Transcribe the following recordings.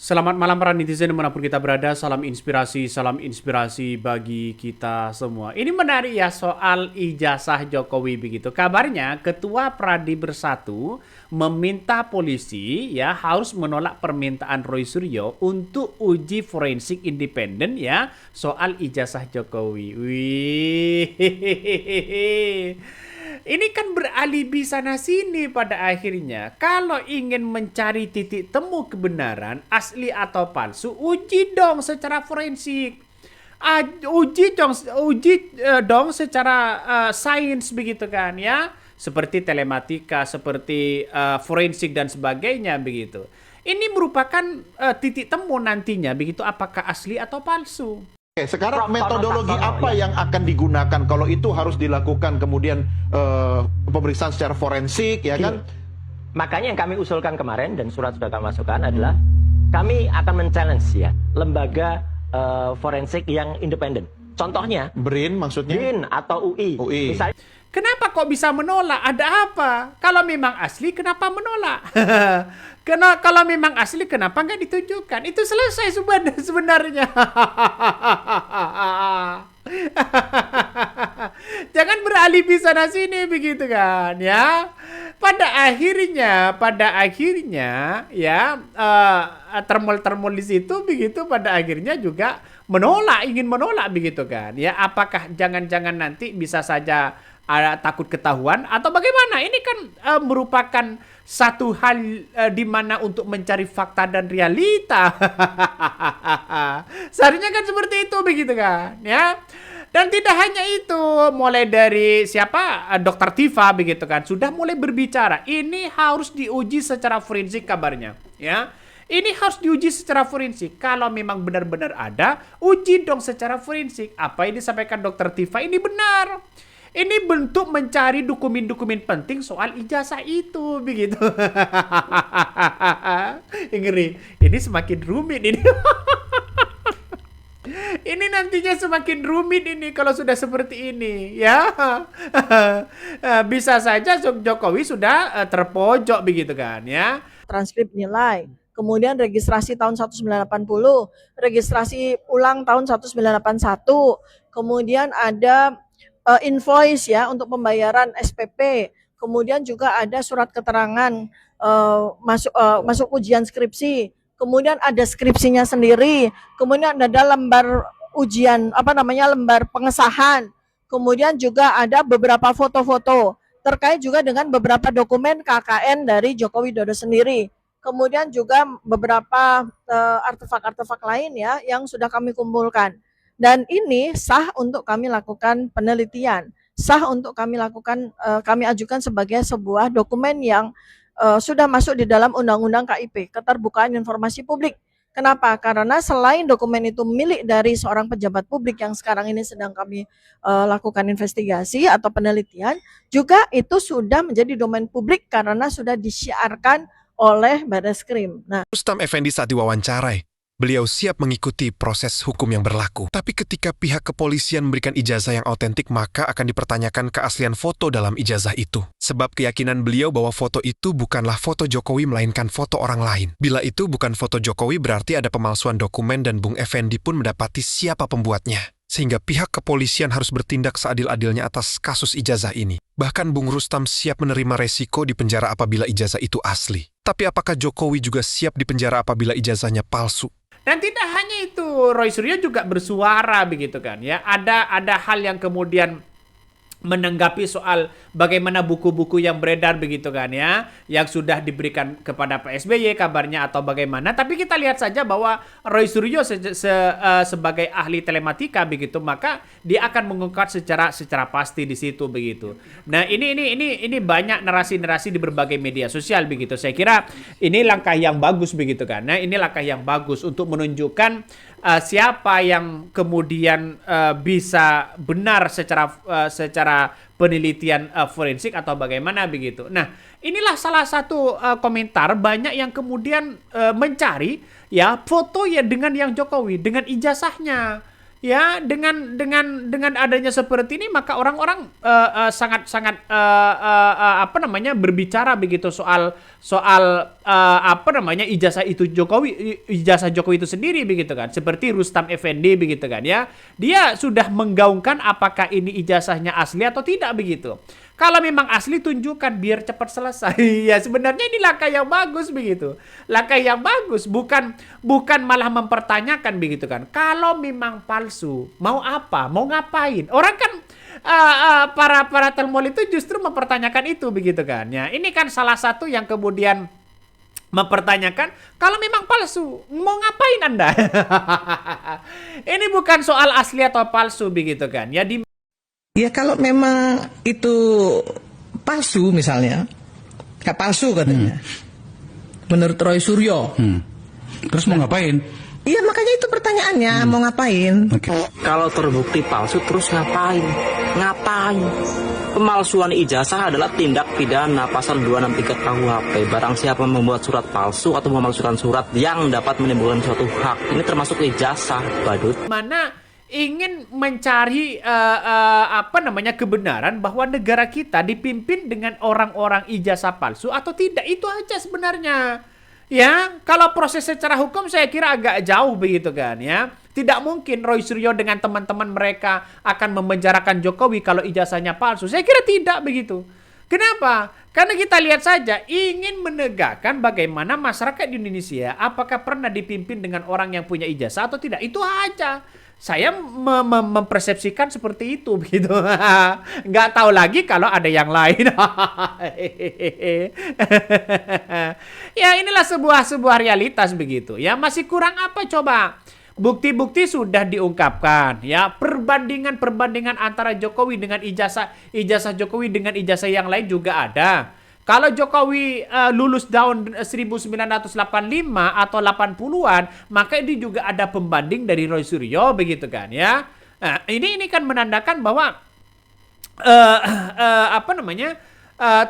Selamat malam para netizen dimanapun kita berada, salam inspirasi bagi kita semua. Ini menarik ya soal ijazah Jokowi begitu. Kabarnya Ketua Pradi Bersatu meminta polisi ya harus menolak permintaan Roy Suryo untuk uji forensik independen ya soal ijazah Jokowi. Wih. Ini kan beralibi sana sini pada akhirnya. Kalau ingin mencari titik temu kebenaran asli atau palsu, uji dong secara forensik. Uji dong secara sains begitu kan ya. Seperti telematika, seperti forensik dan sebagainya begitu. Ini merupakan titik temu nantinya begitu apakah asli atau palsu. Oke, sekarang metodologi apa yang akan digunakan kalau itu harus dilakukan kemudian pemeriksaan secara forensik ya kan? Makanya yang kami usulkan kemarin dan surat sudah kami masukkan adalah kami akan men-challenge ya lembaga forensik yang independen. Contohnya BRIN maksudnya? BRIN atau UI. Misalnya, Kenapa kok bisa menolak? Ada apa? Kalau memang asli, kenapa menolak? Kalau memang asli, kenapa nggak ditunjukkan? Itu selesai sebenarnya. Jangan beralibi sana sini begitu kan, ya. Pada akhirnya, ya termol di situ begitu. Pada akhirnya juga ingin menolak begitu kan, ya. Apakah jangan-jangan nanti bisa saja ada takut ketahuan atau bagaimana? Ini kan merupakan satu hal di mana untuk mencari fakta dan realita. Seharusnya kan seperti itu begitu kan, ya. Dan tidak hanya itu, mulai dari siapa Dokter Tifa begitu kan sudah mulai berbicara. Ini harus diuji secara forensik kabarnya, ya. Ini harus diuji secara forensik. Kalau memang benar-benar ada, uji dong secara forensik. Apa yang disampaikan Dokter Tifa ini benar. Ini bentuk mencari dokumen-dokumen penting soal ijazah itu, begitu. Ngeri. Ini semakin rumit ini. Ini nantinya semakin rumit ini kalau sudah seperti ini, ya. Bisa saja Jokowi sudah terpojok begitu kan, ya. Transkrip nilai, kemudian registrasi tahun 1980, registrasi ulang tahun 1981, kemudian ada invoice ya untuk pembayaran SPP, kemudian juga ada surat keterangan masuk ujian skripsi, kemudian ada skripsinya sendiri, kemudian ada lembar ujian lembar pengesahan, kemudian juga ada beberapa foto-foto terkait juga dengan beberapa dokumen KKN dari Joko Widodo sendiri. Kemudian juga beberapa artefak-artefak lain ya yang sudah kami kumpulkan. Dan ini sah untuk kami lakukan penelitian, sah untuk kami ajukan sebagai sebuah dokumen yang sudah masuk di dalam Undang-Undang KIP, Keterbukaan Informasi Publik. Kenapa? Karena selain dokumen itu milik dari seorang pejabat publik yang sekarang ini sedang kami lakukan investigasi atau penelitian, juga itu sudah menjadi domain publik karena sudah disiarkan oleh Barreskrim. Nah, Rustam Effendi saat diwawancarai, beliau siap mengikuti proses hukum yang berlaku. Tapi ketika pihak kepolisian memberikan ijazah yang autentik, maka akan dipertanyakan keaslian foto dalam ijazah itu. Sebab keyakinan beliau bahwa foto itu bukanlah foto Jokowi melainkan foto orang lain. Bila itu bukan foto Jokowi, berarti ada pemalsuan dokumen dan Bung Effendi pun mendapati siapa pembuatnya. Sehingga pihak kepolisian harus bertindak seadil-adilnya atas kasus ijazah ini. Bahkan Bung Rustam siap menerima resiko di penjara apabila ijazah itu asli. Tapi apakah Jokowi juga siap di penjara apabila ijazahnya palsu? Dan tidak hanya itu, Roy Suryo juga bersuara begitu kan, ya. Ada hal yang kemudian menanggapi soal bagaimana buku-buku yang beredar begitu kan, ya, yang sudah diberikan kepada Pak SBY kabarnya atau bagaimana. Tapi kita lihat saja bahwa Roy Suryo sebagai ahli telematika begitu, maka dia akan mengungkap secara pasti di situ begitu. Nah, ini banyak narasi-narasi di berbagai media sosial begitu. Saya kira ini langkah yang bagus begitu kan. Nah, ini langkah yang bagus untuk menunjukkan siapa yang kemudian bisa benar secara penelitian forensik atau bagaimana begitu. Nah, inilah salah satu komentar banyak yang kemudian mencari ya foto ya dengan yang Jokowi dengan ijazahnya. dengan adanya seperti ini maka orang-orang sangat berbicara begitu soal ijazah Jokowi itu sendiri begitu kan, seperti Rustam Effendi begitu kan ya, dia sudah menggaungkan apakah ini ijazahnya asli atau tidak begitu. Kalau memang asli tunjukkan biar cepat selesai. Ya sebenarnya ini langkah yang bagus begitu. Langkah yang bagus, bukan malah mempertanyakan begitu kan. Kalau memang palsu, mau apa? Mau ngapain? Orang kan para telmol itu justru mempertanyakan itu begitu kan. Ya, ini kan salah satu yang kemudian mempertanyakan kalau memang palsu, mau ngapain Anda? Ini bukan soal asli atau palsu begitu kan. Ya Ya kalau memang itu palsu misalnya, nggak palsu katanya, menurut Roy Suryo. Terus mau ngapain? Iya makanya itu pertanyaannya, mau ngapain? Kalau terbukti palsu terus ngapain? Ngapain? Pemalsuan ijazah adalah tindak pidana pasal 263 KUHP. Barang siapa membuat surat palsu atau memalsukan surat yang dapat menimbulkan suatu hak, ini termasuk ijazah, badut. Mana ingin mencari kebenaran bahwa negara kita dipimpin dengan orang-orang ijazah palsu atau tidak, itu aja sebenarnya. Ya, kalau proses secara hukum saya kira agak jauh begitu kan ya. Tidak mungkin Roy Suryo dengan teman-teman mereka akan memenjarakan Jokowi kalau ijazahnya palsu. Saya kira tidak begitu. Kenapa? Karena kita lihat saja ingin menegakkan bagaimana masyarakat di Indonesia apakah pernah dipimpin dengan orang yang punya ijazah atau tidak. Itu aja. Saya mempersepsikan seperti itu begitu. Nggak tahu lagi kalau ada yang lain. Ya inilah sebuah realitas begitu. Ya masih kurang apa coba? Bukti-bukti sudah diungkapkan. Ya perbandingan antara Jokowi dengan ijazah Jokowi dengan ijazah yang lain juga ada. Kalau Jokowi lulus tahun 1985 atau 80-an, maka ini juga ada pembanding dari Roy Suryo begitu kan ya. Nah, ini kan menandakan bahwa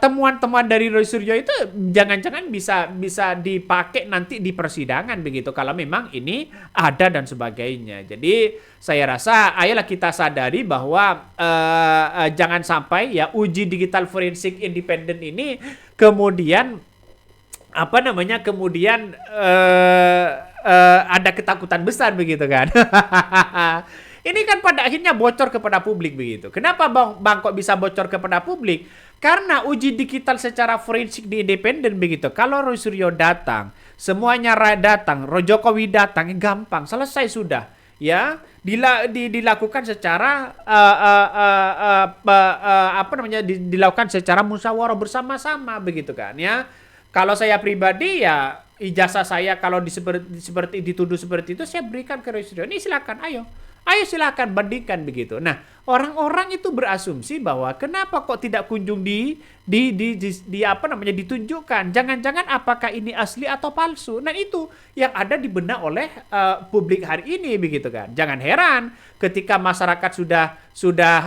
temuan-temuan dari Roy Suryo itu jangan-jangan bisa dipakai nanti di persidangan begitu kalau memang ini ada dan sebagainya. Jadi saya rasa ayolah kita sadari bahwa jangan sampai ya uji digital forensik independen ini kemudian ada ketakutan besar begitu kan. Ini kan pada akhirnya bocor kepada publik begitu. Kenapa Bang kok bisa bocor kepada publik? Karena uji digital secara forensik di independen begitu. Kalau Roy Suryo datang, semuanya datang, Jokowi datang, gampang, selesai sudah. Ya, dilakukan secara dilakukan secara musyawarah bersama-sama begitu kan ya. Kalau saya pribadi ya ijazah saya kalau dituduh seperti itu saya berikan ke Roy Suryo. Ini silakan, ayo silakan bandingkan begitu. Nah, orang-orang itu berasumsi bahwa kenapa kok tidak kunjung ditunjukkan? Jangan-jangan apakah ini asli atau palsu? Nah, itu yang ada di benak oleh publik hari ini begitu kan. Jangan heran ketika masyarakat sudah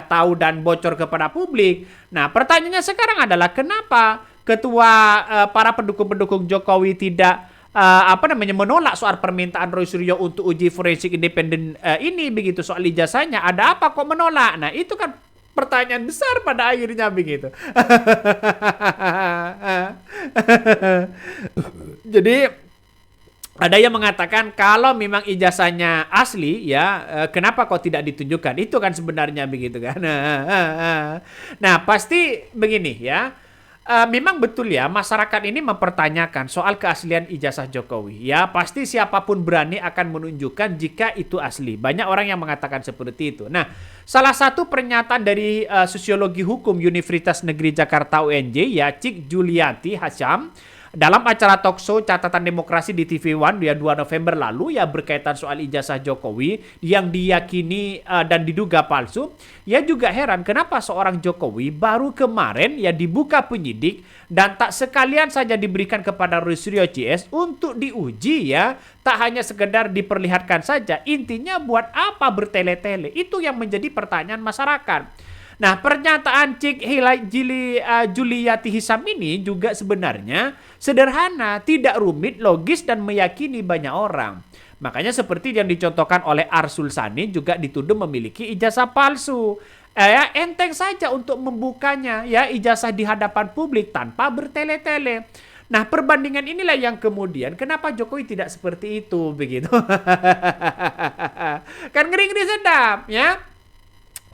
tahu dan bocor kepada publik. Nah, pertanyaannya sekarang adalah kenapa ketua para pendukung Jokowi tidak menolak soal permintaan Roy Suryo untuk uji forensik independen ini begitu soal ijazahnya. Ada apa kok menolak? Nah, itu kan pertanyaan besar pada akhirnya begitu. Jadi ada yang mengatakan kalau memang ijazahnya asli ya kenapa kok tidak ditunjukkan? Itu kan sebenarnya begitu kan. Nah, pasti begini ya. Memang betul ya masyarakat ini mempertanyakan soal keaslian ijazah Jokowi. Ya pasti siapapun berani akan menunjukkan jika itu asli. Banyak orang yang mengatakan seperti itu. Nah, salah satu pernyataan dari Sosiologi Hukum Universitas Negeri Jakarta UNJ ya Cik Juliati Hasyam dalam acara talkshow Catatan Demokrasi di TV One 2 November lalu ya berkaitan soal ijazah Jokowi yang diyakini dan diduga palsu. Ya juga heran kenapa seorang Jokowi baru kemarin ya dibuka penyidik dan tak sekalian saja diberikan kepada Roy Suryo CS untuk diuji ya. Tak hanya sekedar diperlihatkan saja. Intinya buat apa bertele-tele? Itu yang menjadi pertanyaan masyarakat. Nah, pernyataan Cik Juliati Hisam ini juga sebenarnya sederhana, tidak rumit, logis, dan meyakini banyak orang. Makanya seperti yang dicontohkan oleh Arsul Sani juga dituduh memiliki ijazah palsu. Ya, enteng saja untuk membukanya ya ijazah di hadapan publik tanpa bertele-tele. Nah, perbandingan inilah yang kemudian kenapa Jokowi tidak seperti itu begitu. Kan ngeri-ngeri sedap ya.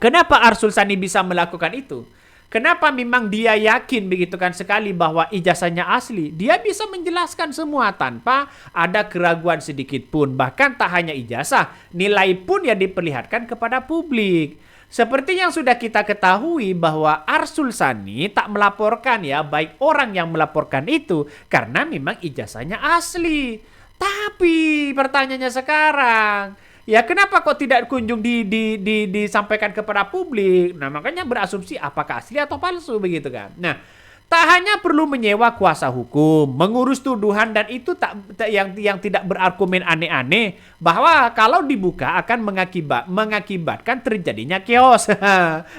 Kenapa Arsul Sani bisa melakukan itu? Kenapa memang dia yakin begitu kan sekali bahwa ijazahnya asli? Dia bisa menjelaskan semua tanpa ada keraguan sedikit pun. Bahkan tak hanya ijazah, nilai pun yang diperlihatkan kepada publik. Seperti yang sudah kita ketahui bahwa Arsul Sani tak melaporkan ya, baik orang yang melaporkan itu karena memang ijazahnya asli. Tapi pertanyaannya sekarang, ya kenapa kok tidak kunjung disampaikan kepada publik? Nah makanya berasumsi apakah asli atau palsu begitu kan. Nah tak hanya perlu menyewa kuasa hukum, mengurus tuduhan dan itu yang tidak berargumen aneh-aneh bahwa kalau dibuka akan mengakibatkan terjadinya chaos.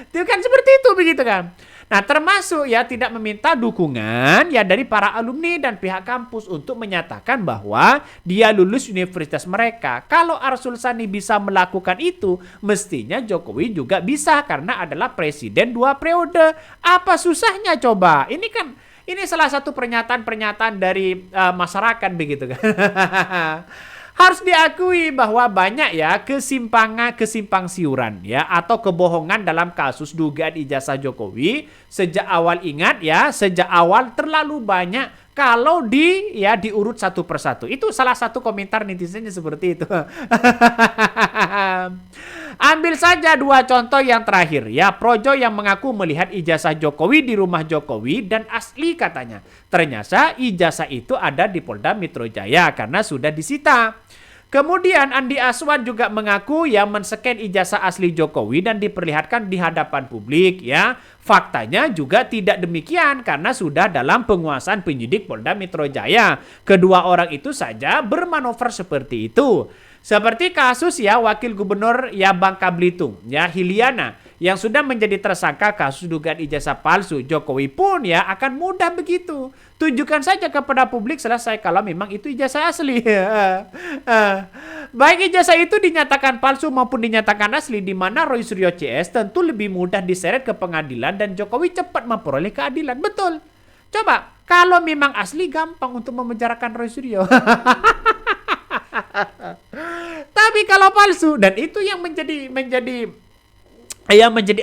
Itu kan seperti itu begitu kan. Nah, termasuk ya tidak meminta dukungan ya dari para alumni dan pihak kampus untuk menyatakan bahwa dia lulus universitas mereka. Kalau Arsul Sani bisa melakukan itu, mestinya Jokowi juga bisa karena adalah presiden 2 periode. Apa susahnya coba? Ini salah satu pernyataan-pernyataan dari masyarakat begitu kan. Harus diakui bahwa banyak ya kesimpang siuran ya atau kebohongan dalam kasus dugaan ijazah Jokowi. Sejak awal ingat ya, sejak awal terlalu banyak kalau diurut satu persatu. Itu salah satu komentar netizennya seperti itu. Ambil saja 2 contoh yang terakhir ya. Projo yang mengaku melihat ijazah Jokowi di rumah Jokowi dan asli katanya. Ternyata ijazah itu ada di Polda Metro Jaya karena sudah disita. Kemudian Andi Aswan juga mengaku ya men-scan ijazah asli Jokowi dan diperlihatkan di hadapan publik ya. Faktanya juga tidak demikian karena sudah dalam penguasaan penyidik Polda Metro Jaya. Kedua orang itu saja bermanuver seperti itu. Seperti kasus ya Wakil Gubernur ya Bangka Belitung ya Hiliana yang sudah menjadi tersangka kasus dugaan ijazah palsu. Jokowi pun ya akan mudah begitu. Tunjukkan saja kepada publik selesai kalau memang itu ijazah asli. Baik ijazah itu dinyatakan palsu maupun dinyatakan asli, di mana Roy Suryo CS tentu lebih mudah diseret ke pengadilan dan Jokowi cepat memperoleh keadilan. Betul. Coba kalau memang asli gampang untuk memenjarakan Roy Suryo. Tapi kalau palsu, dan itu yang menjadi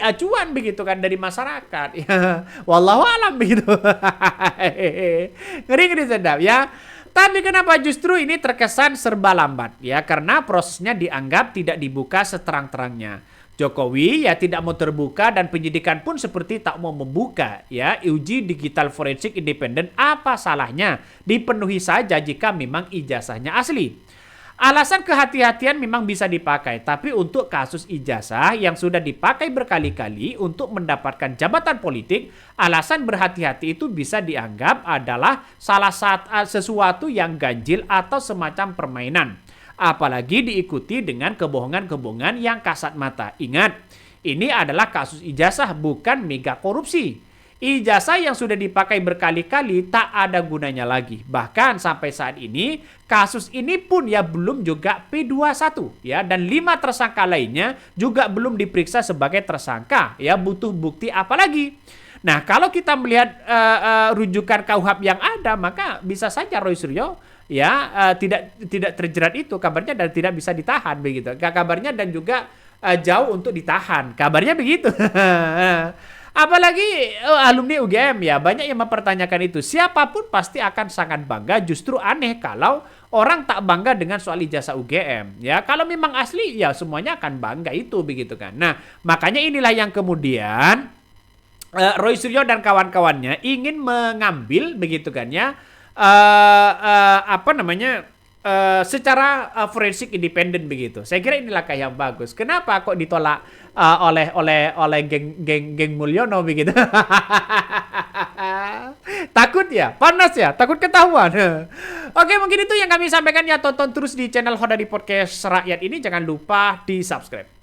acuan begitu kan dari masyarakat. Ya, wallahu alam begitu. Ngeri sedap ya. Tapi kenapa justru ini terkesan serba lambat ya? Karena prosesnya dianggap tidak dibuka seterang-terangnya. Jokowi ya tidak mau terbuka dan penyidikan pun seperti tak mau membuka ya. Uji digital forensik independen apa salahnya? Dipenuhi saja jika memang ijazahnya asli. Alasan kehati-hatian memang bisa dipakai, tapi untuk kasus ijazah yang sudah dipakai berkali-kali untuk mendapatkan jabatan politik, alasan berhati-hati itu bisa dianggap adalah sesuatu yang ganjil atau semacam permainan. Apalagi diikuti dengan kebohongan-kebohongan yang kasat mata. Ingat, ini adalah kasus ijazah bukan mega korupsi. Ijazah yang sudah dipakai berkali-kali tak ada gunanya lagi. Bahkan sampai saat ini, kasus ini pun ya belum juga P21 ya, dan 5 tersangka lainnya juga belum diperiksa sebagai tersangka ya, butuh bukti apa lagi. Nah, kalau kita melihat rujukan KUHP yang ada, maka bisa saja Roy Suryo ya tidak terjerat itu kabarnya dan tidak bisa ditahan begitu. Kabarnya dan juga jauh untuk ditahan. Kabarnya begitu. Apalagi alumni UGM ya, banyak yang mempertanyakan itu. Siapapun pasti akan sangat bangga. Justru aneh kalau orang tak bangga dengan soal ijazah UGM ya. Kalau memang asli ya semuanya akan bangga itu begitu kan. Nah, makanya inilah yang kemudian Roy Suryo dan kawan-kawannya ingin mengambil begitu kan ya, secara forensik independen begitu. Saya kira inilah kayak yang bagus. Kenapa kok ditolak oleh geng Mulyono begitu? Takut ya, panas ya, takut ketahuan. Oke, mungkin itu yang kami sampaikan ya. Tonton terus di channel Hodari Podcast Rakyat ini. Jangan lupa di subscribe.